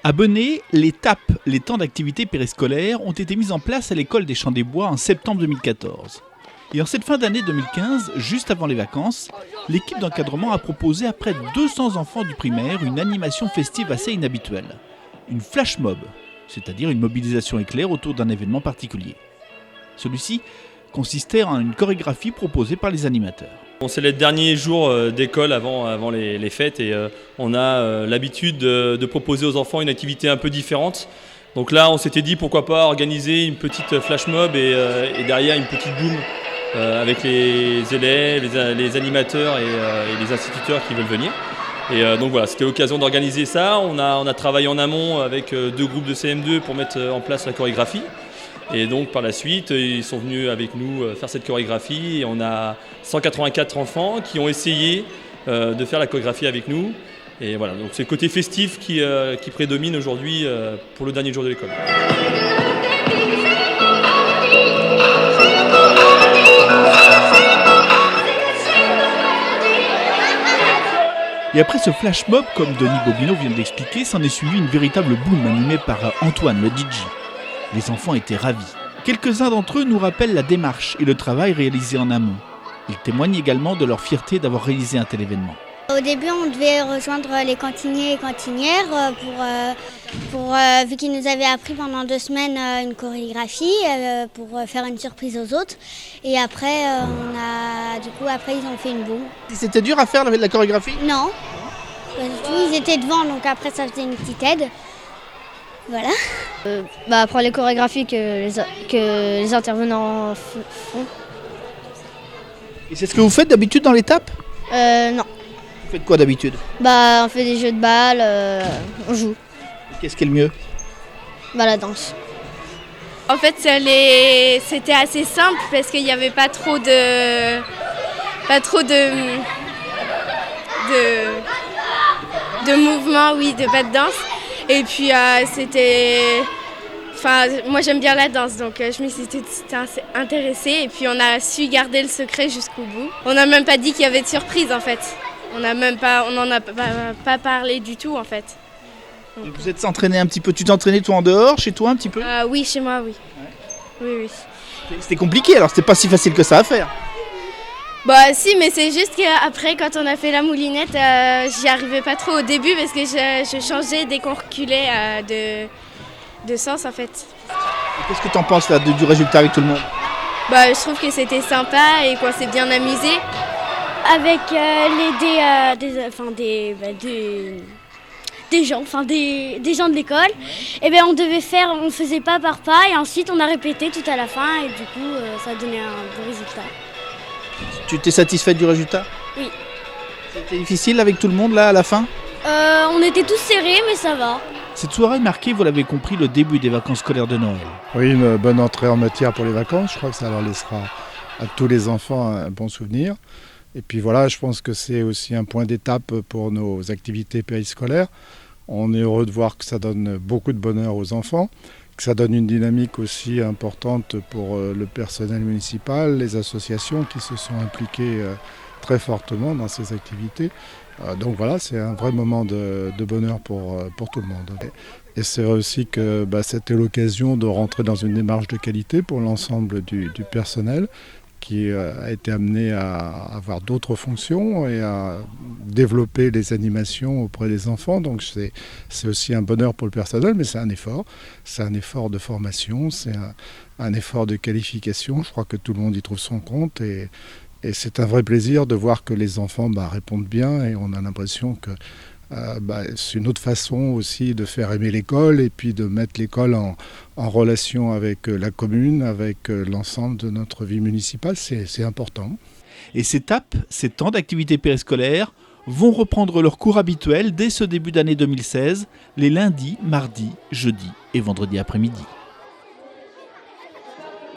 À Benay, les TAP, les temps d'activité périscolaire, ont été mis en place à l'école des Champs des Bois en septembre 2014. Et en cette fin d'année 2015, juste avant les vacances, l'équipe d'encadrement a proposé à près de 200 enfants du primaire une animation festive assez inhabituelle. Une flash mob, c'est-à-dire une mobilisation éclair autour d'un événement particulier. Celui-ci consistait en une chorégraphie proposée par les animateurs. C'est les derniers jours d'école avant les fêtes et on a l'habitude de proposer aux enfants une activité un peu différente. Donc là, on s'était dit pourquoi pas organiser une petite flash mob et derrière une petite boom avec les élèves, les animateurs et les instituteurs qui veulent venir. Et donc voilà, c'était l'occasion d'organiser ça. On a travaillé en amont avec 2 groupes de CM2 pour mettre en place la chorégraphie. Et donc par la suite, ils sont venus avec nous faire cette chorégraphie et on a 184 enfants qui ont essayé de faire la chorégraphie avec nous. Et voilà, donc c'est le côté festif qui prédomine aujourd'hui pour le dernier jour de l'école. Et après ce flash mob, comme Denis Bobineau vient de l'expliquer, s'en est suivi une véritable boom animée par Antoine, le DJ. Les enfants étaient ravis. Quelques-uns d'entre eux nous rappellent la démarche et le travail réalisé en amont. Ils témoignent également de leur fierté d'avoir réalisé un tel événement. Au début, on devait rejoindre les cantiniers et cantinières vu qu'ils nous avaient appris pendant 2 semaines une chorégraphie pour faire une surprise aux autres. Et après, après ils ont fait une boum. C'était dur à faire la chorégraphie ? Non, pas du tout. Ils étaient devant, donc après ça faisait une petite aide. Voilà. Après les chorégraphies que les intervenants font. Et c'est ce que vous faites d'habitude dans l'étape ? Non. Vous faites quoi d'habitude ? On fait des jeux de balles, on joue. Qu'est-ce qui est le mieux ? La danse. En fait, c'était assez simple parce qu'il n'y avait pas trop de mouvements, oui, de pas de danse. Et puis moi j'aime bien la danse, donc je me suis assez intéressée et puis on a su garder le secret jusqu'au bout. On n'a même pas dit qu'il y avait de surprise en fait. On n'en a pas parlé du tout en fait. Donc, vous êtes entraîné un petit peu, tu t'entraînais toi en dehors, chez toi un petit peu ? Oui, chez moi, oui. Ouais. Oui. C'était compliqué alors, c'était pas si facile que ça à faire. Si, mais c'est juste qu'après, quand on a fait la moulinette, j'y arrivais pas trop au début parce que je changeais dès qu'on reculait de sens en fait. Et qu'est-ce que tu en penses là, du résultat avec tout le monde ? Je trouve que c'était sympa et qu'on s'est bien amusé. Avec des gens de l'école, on faisait pas par pas et ensuite on a répété tout à la fin et du coup ça a donné un bon résultat. Tu étais satisfaite du résultat ? Oui. C'était difficile avec tout le monde là à la fin ? On était tous serrés mais ça va. Cette soirée marquait, vous l'avez compris, le début des vacances scolaires de Noël. Oui, une bonne entrée en matière pour les vacances. Je crois que ça leur laissera à tous les enfants un bon souvenir. Et puis voilà, je pense que c'est aussi un point d'étape pour nos activités périscolaires. On est heureux de voir que ça donne beaucoup de bonheur aux enfants, que ça donne une dynamique aussi importante pour le personnel municipal, les associations qui se sont impliquées très fortement dans ces activités. Donc voilà, c'est un vrai moment de bonheur pour tout le monde. Et c'est vrai aussi que c'était l'occasion de rentrer dans une démarche de qualité pour l'ensemble du personnel qui a été amené à avoir d'autres fonctions et à développer les animations auprès des enfants. Donc c'est aussi un bonheur pour le personnel, mais c'est un effort. C'est un effort de formation, c'est un effort de qualification. Je crois que tout le monde y trouve son compte et c'est un vrai plaisir de voir que les enfants répondent bien et on a l'impression que c'est une autre façon aussi de faire aimer l'école et puis de mettre l'école en relation avec la commune, avec l'ensemble de notre vie municipale. C'est important. Et ces TAP, ces temps d'activité périscolaire, vont reprendre leur cours habituel dès ce début d'année 2016, les lundis, mardis, jeudis et vendredis après-midi.